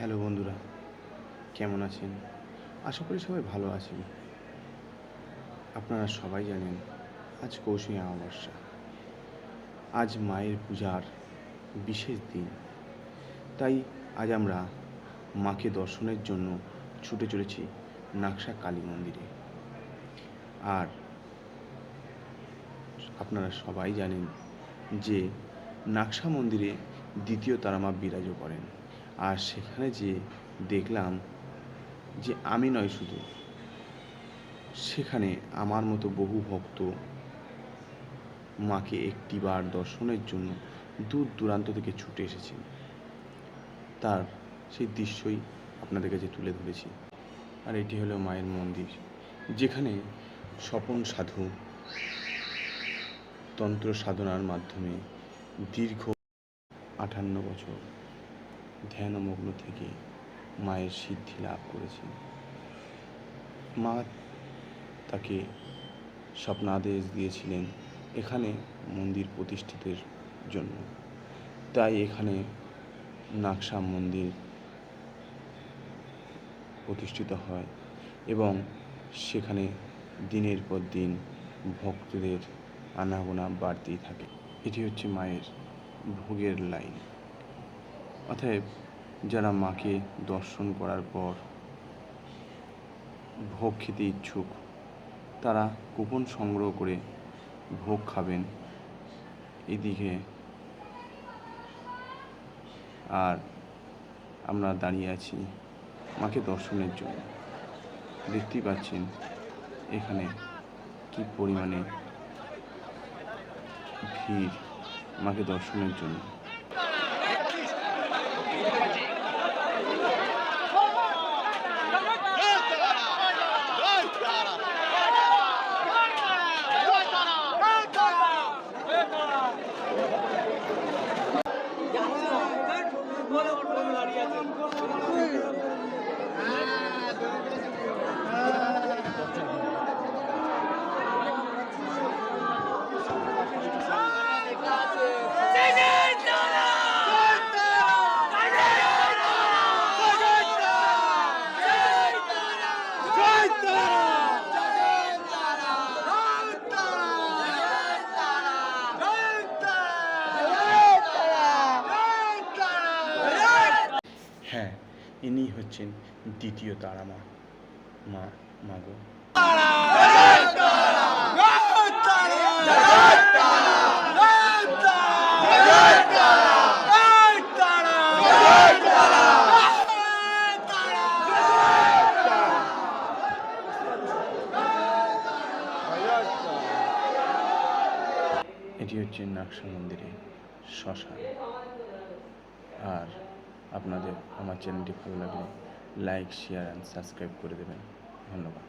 Hello বন্ধুরা, কেমন আছেন? আশা করি সবাই ভালো আছেন। আপনারা সবাই জানেন আজ কৌশিকী অমাবস্যা। আজ মায়ের পূজার বিশেষ দিন। তাই আজ আমরা মাকে দর্শনের জন্য ছুটে চলেছি নাকশা কালী মন্দিরে। আর আপনারা সবাই জানেন যে নাকশা মন্দিরে দ্বিতীয় তারা মা বিরাজ করেন। আর সেখানে যে দেখলাম যে আমি নয় শুধু, সেখানে আমার মতো বহু ভক্ত মাকে একটিবার দর্শনের জন্য দূর দূরান্ত থেকে ছুটে এসেছেন। তার সেই দৃশ্যই আপনাদের কাছে তুলে ধরেছি। আর এটি হলো মায়ের মন্দির, যেখানে স্বপন সাধু তন্ত্র সাধনার মাধ্যমে দীর্ঘ 58 বছর ধ্যানমগ্ন থেকে মায়ের সিদ্ধি লাভ করেছেন। মা তাকে স্বপ্নাদেশ দিয়েছিলেন এখানে মন্দির প্রতিষ্ঠিতের জন্য। তাই এখানে নাকশা মন্দির প্রতিষ্ঠিত হয় এবং সেখানে দিনের পর দিন ভক্তদের আনাগোনা বাড়তেই থাকে। এটি হচ্ছে মায়ের ভোগের লাইন। অতএব যারা মাকে দর্শন করার পর ভোগ খেতে ইচ্ছুক, তারা কুপন সংগ্রহ করে ভোগ খাবেন। এদিকে আর আমরা দাঁড়িয়ে আছি মাকে দর্শনের জন্য। দেখতেই পাচ্ছেন এখানে কি পরিমাণে ভিড় মাকে দর্শনের জন্য। হ্যাঁ, ইনি হচ্ছেন দ্বিতীয় তারা মা মাগো। এটি হচ্ছে নাকশা মন্দিরে শ্মশান। আর আপনাদের আমার চ্যানেলটি ভালো লাগলে লাইক, শেয়ার অ্যান্ড সাবস্ক্রাইব করে দেবেন। ধন্যবাদ।